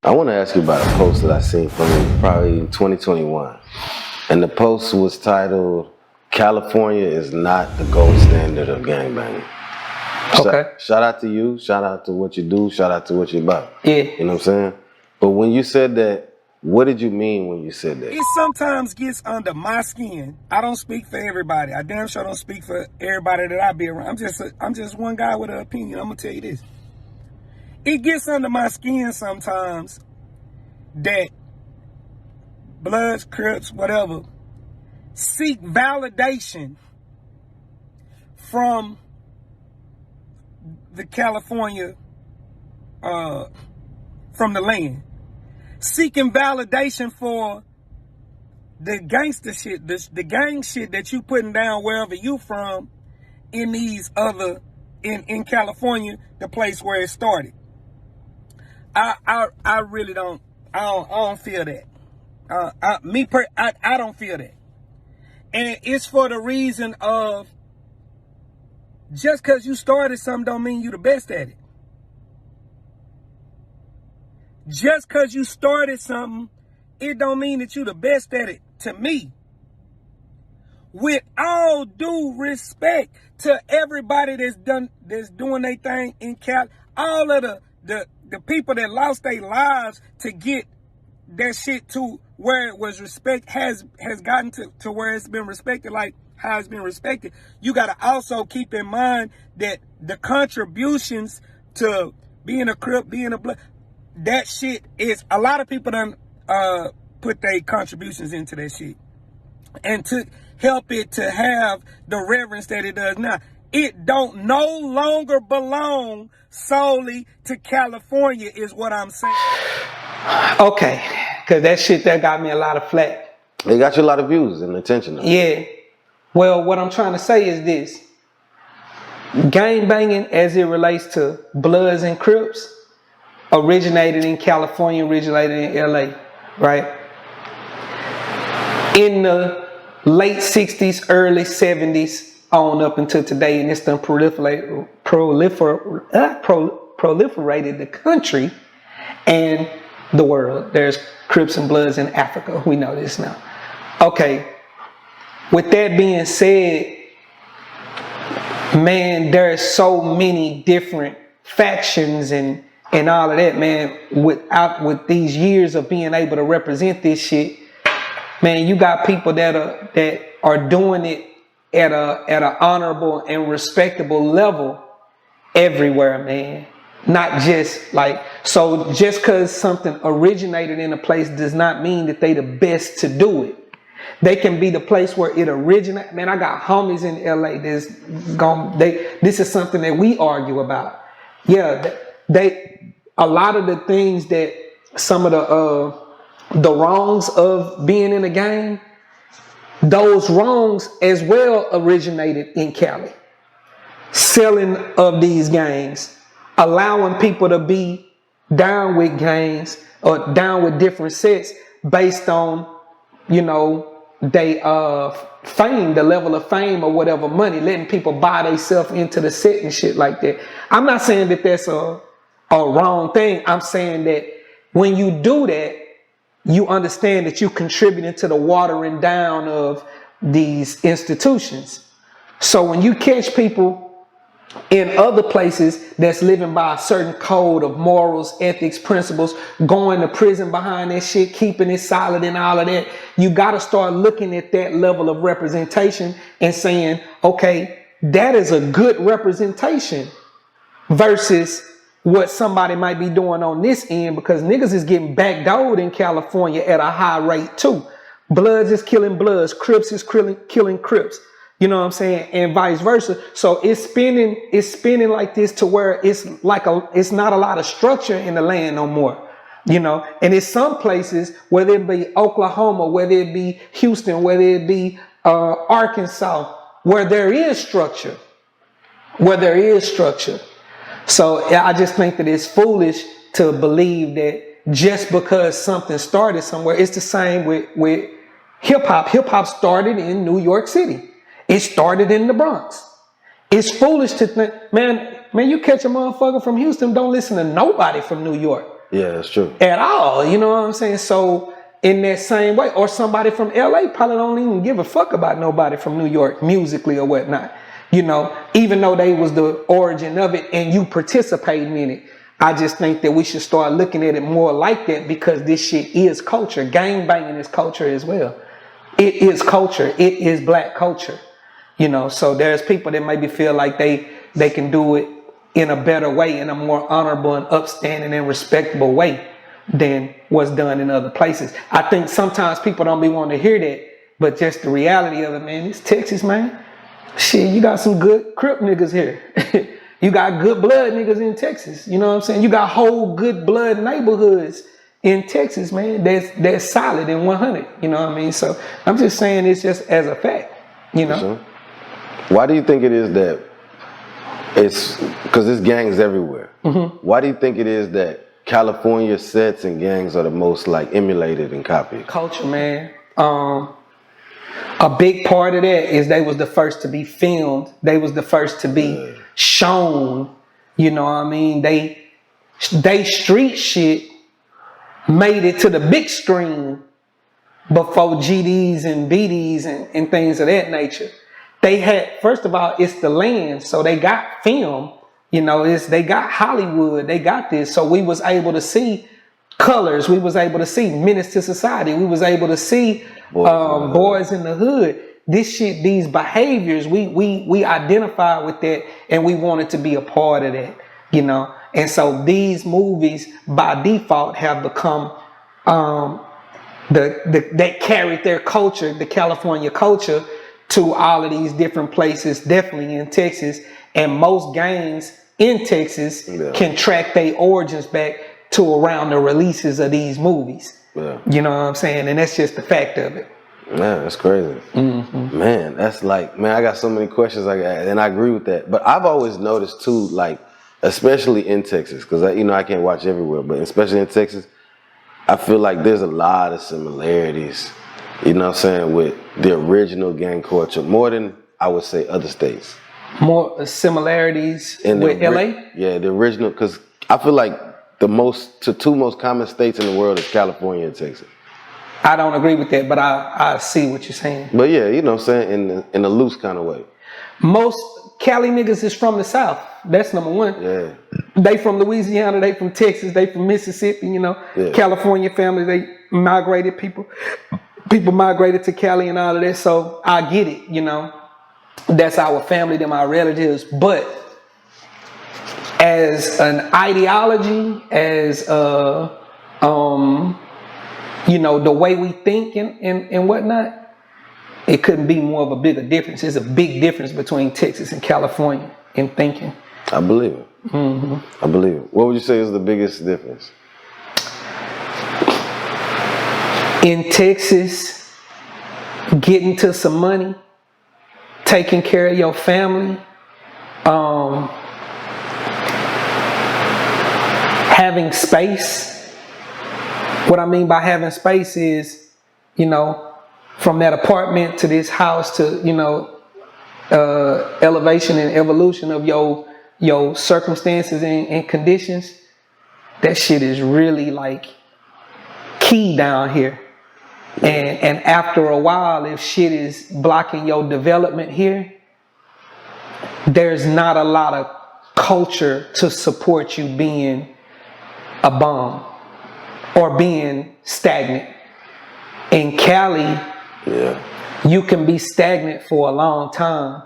I want to ask you about a post that I seen from you probably in 2021. And the post was titled, California is not the gold standard of gangbanging. Okay. Shout out to you, shout out to what you do, shout out to what you're about. Yeah. You know what I'm saying? But when you said that, what did you mean when you said that? It sometimes gets under my skin. I don't speak for everybody. I damn sure don't speak for everybody that I be around. I'm just one guy with an opinion. I'm gonna tell you this. It gets under my skin sometimes that Bloods, Crips, whatever, seek validation from the California, from the land. Seeking validation for the gangster shit, the gang shit that you putting down wherever you from in these other, in California, the place where it started. I really don't, I don't feel that. I don't feel that. And it's for the reason of, just because you started something don't mean you the best at it. Just because you started something, it don't mean that you the best at it, to me. With all due respect to everybody that's doing their thing in Cal, all of the people that lost their lives to get that shit to where it was respect, has gotten to where it's been respected, like how it's been respected. You got to also keep in mind that the contributions to being a Crip, being a Blood, that shit is, a lot of people done put their contributions into that shit. And to help it to have the reverence that it does now. It don't no longer belong solely to California, is what I'm saying. Okay, because that shit that got me a lot of flack. It got you a lot of views and attention. Yeah. Well, what I'm trying to say is this. Gang banging, as it relates to Bloods and Crips, originated in California, originated in LA, right? In the late 60s, early 70s, on up until today, and it's done proliferated the country and the world. There's Crips and Bloods in Africa. We know this now. Okay. With that being said, man, there's so many different factions and all of that, man. With these years of being able to represent this shit, man, you got people that are doing it at a honorable and respectable level everywhere, man. Not just like, so just because something originated in a place does not mean that they the best to do it. They can be the place where it originated. Man, I got homies in LA this is something that we argue about. Yeah, a lot of the things that some of the wrongs of being in a gang, those wrongs as well originated in Cali. Selling of these gangs, allowing people to be down with gangs or down with different sets based on, you know, they fame, the level of fame or whatever, money, letting people buy themselves into the set and shit like that. I'm not saying that that's a wrong thing. I'm saying that when you do that, you understand that you contributing to the watering down of these institutions. So when you catch people in other places that's living by a certain code of morals, ethics, principles, going to prison behind that shit, keeping it solid and all of that, you got to start looking at that level of representation and saying, okay, that is a good representation versus what somebody might be doing on this end, because niggas is getting backdoored in California at a high rate too. Bloods is killing Bloods, Crips is killing Crips. You know what I'm saying? And vice versa. So it's spinning like this to where it's not a lot of structure in the land no more. You know, and it's some places, whether it be Oklahoma, whether it be Houston, whether it be Arkansas, where there is structure. So I just think that it's foolish to believe that just because something started somewhere, it's the same with hip hop. Hip hop started in New York City. It started in the Bronx. It's foolish to think, man, you catch a motherfucker from Houston, don't listen to nobody from New York. Yeah, that's true. at all. You know what I'm saying? So in that same way, or somebody from LA probably don't even give a fuck about nobody from New York musically or whatnot. You know, even though they was the origin of it and you participating in it. I just think that we should start looking at it more like that, because this shit is culture. Gang banging is culture as well. It is culture. It is black culture. You know, so there's people that maybe feel like they can do it in a better way, in a more honorable and upstanding and respectable way than what's done in other places. I think sometimes people don't be wanting to hear that, but just the reality of it, man, it's Texas, man. Shit, you got some good Crip niggas here. You got good blood niggas in Texas. You know what I'm saying? You got whole good blood neighborhoods in Texas, man. That's solid and 100. You know what I mean? So I'm just saying it's just as a fact, you know? Sure. Why do you think it is that it's, because there's gangs everywhere. Mm-hmm. Why do you think it is that California sets and gangs are the most like emulated and copied? Culture, man. A big part of that is they was the first to be filmed. They was the first to be shown. You know what I mean? They street shit made it to the big screen before GDs and BDs and things of that nature. They had, first of all, it's the land, so they got film. You know, they got Hollywood, they got this. So we was able to see colors. We was able to see Menace to Society. We was able to see Boys in the Hood. This shit, these behaviors, we identify with that, and we wanted to be a part of that, you know. And so these movies, by default, have become that carried their culture, the California culture, to all of these different places, definitely in Texas. And most gangs in Texas can track their origins back to around the releases of these movies. Yeah. You know what I'm saying? And that's just the fact of it. Man, that's crazy. Mm-hmm. Man, that's like, man, I got so many questions and I agree with that. But I've always noticed too, like, especially in Texas, because I can't watch everywhere, but especially in Texas, I feel like there's a lot of similarities, you know what I'm saying, with the original gang culture, more than I would say other states. More similarities with LA? Yeah, the original, because I feel like the two most common states in the world is California and Texas. I don't agree with that, but I see what you're saying. But yeah, you know what I'm saying, in a loose kind of way. Most Cali niggas is from the South. That's number one. Yeah. They from Louisiana, they from Texas, they from Mississippi, you know. Yeah. California families, they migrated people. People migrated to Cali and all of that, so I get it, you know. That's our family, they're my relatives. But as an ideology, as you know, the way we think and whatnot, it couldn't be more of a bigger difference. There's a big difference between Texas and California in thinking. I believe it. Mm-hmm. I believe it. What would you say is the biggest difference? In Texas, getting to some money, taking care of your family, having space. What I mean by having space is, you know, from that apartment to this house to, you know, elevation and evolution of your circumstances and conditions. That shit is really like key down here. And after a while, if shit is blocking your development here, there's not a lot of culture to support you being a bum or being stagnant. In Cali, you can be stagnant for a long time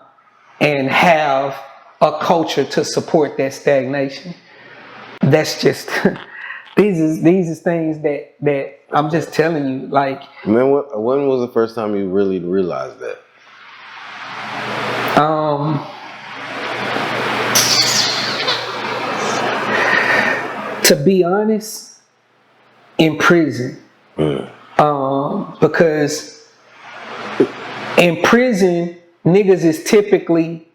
and have a culture to support that stagnation. That's just these is things that I'm just telling you. Like, man, when was the first time you really realized that? To be honest, in prison. Because in prison, niggas is typically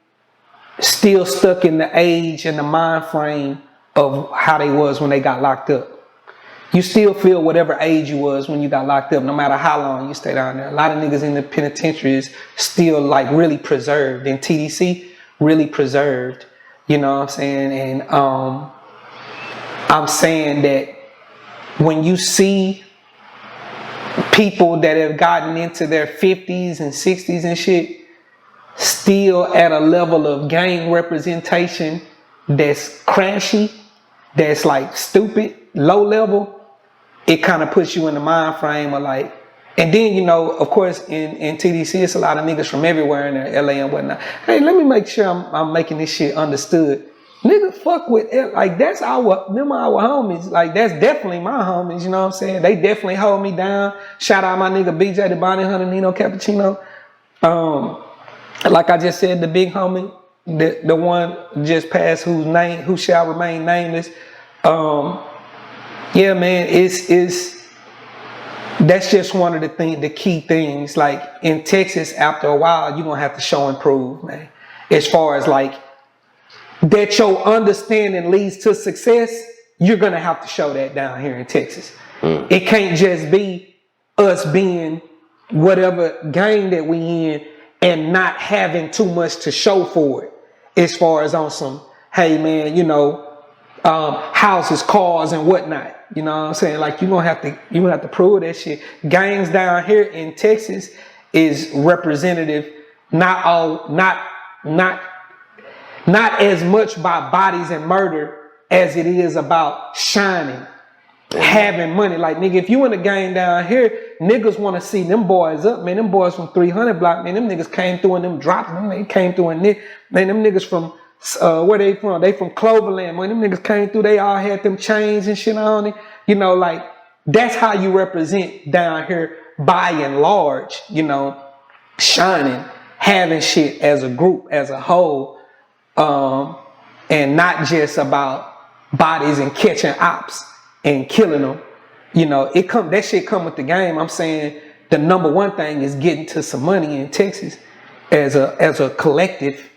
still stuck in the age and the mind frame of how they was when they got locked up. You still feel whatever age you was when you got locked up, no matter how long you stay down there. A lot of niggas in the penitentiaries still like really preserved. In TDC, really preserved. You know what I'm saying? And I'm saying that when you see people that have gotten into their 50s and 60s and shit still at a level of gang representation that's crashy, that's like stupid, low level, it kind of puts you in the mind frame of like, and then, you know, of course, in TDC, it's a lot of niggas from everywhere in there, LA and whatnot. Hey, let me make sure I'm making this shit understood. Nigga, fuck with, like, them our homies. Like, that's definitely my homies, you know what I'm saying? They definitely hold me down. Shout out my nigga BJ, the Bonnie Hunter, Nino Cappuccino. Like I just said, the big homie, the one just passed who shall remain nameless. Yeah, man, that's just one of the key things. Like in Texas, after a while, you're gonna have to show and prove, man. As far as like that your understanding leads to success, you're gonna have to show that down here in Texas. It can't just be us being whatever gang that we in and not having too much to show for it. As far as on some, hey man, you know, houses, cars, and whatnot. You know what I'm saying? Like you gonna have to prove that shit. Gangs down here in Texas is representative, not as much by bodies and murder as it is about shining, having money. Like nigga, if you in a gang down here, niggas want to see them boys up, man. Them boys from 300 block, man. Them niggas came through and them drops, man. They came through and man, them niggas from where they from? They from Cloverland. When them niggas came through, they all had them chains and shit on it. You know, like that's how you represent down here by and large, you know, shining, having shit as a group, as a whole, and not just about bodies and catching ops and killing them. You know, that shit come with the game. I'm saying the number one thing is getting to some money in Texas as a collective.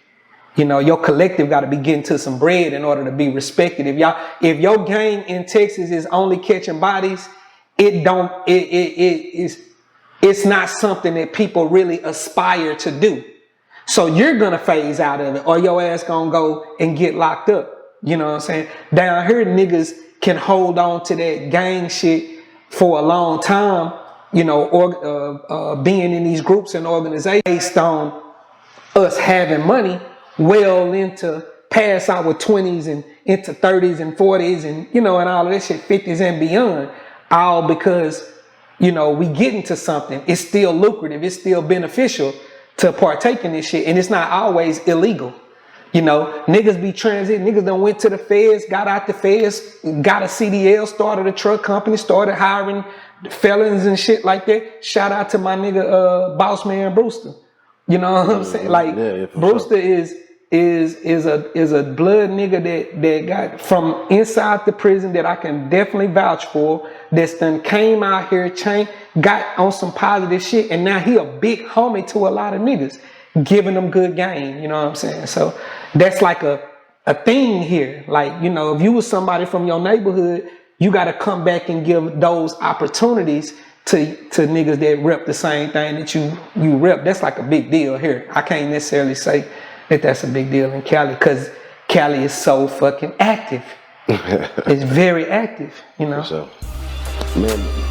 You know, your collective got to be getting to some bread in order to be respected. If your gang in Texas is only catching bodies, it's not something that people really aspire to do. So you're gonna phase out of it, or your ass gonna go and get locked up. You know what I'm saying? Down here, niggas can hold on to that gang shit for a long time. You know, or being in these groups and organizations based on us having money. Well into pass out with 20s and into 30s and 40s and, you know, and all of that shit, 50s and beyond. All because, you know, we get into something. It's still lucrative. It's still beneficial to partake in this shit. And it's not always illegal. You know, niggas be transit. Niggas done went to the feds, got out the feds, got a CDL, started a truck company, started hiring felons and shit like that. Shout out to my nigga, boss man Brewster. You know what I'm saying? Like, yeah, Brewster is a blood nigga that got from inside the prison that I can definitely vouch for. That's done came out here, got on some positive shit, and now he a big homie to a lot of niggas, giving them good game. You know what I'm saying? So that's like a thing here. Like, you know, if you was somebody from your neighborhood, you got to come back and give those opportunities to niggas that rep the same thing that you rep. That's like a big deal here. I can't necessarily say that that's a big deal in Cali because Cali is so fucking active. It's very active, you know. So, man.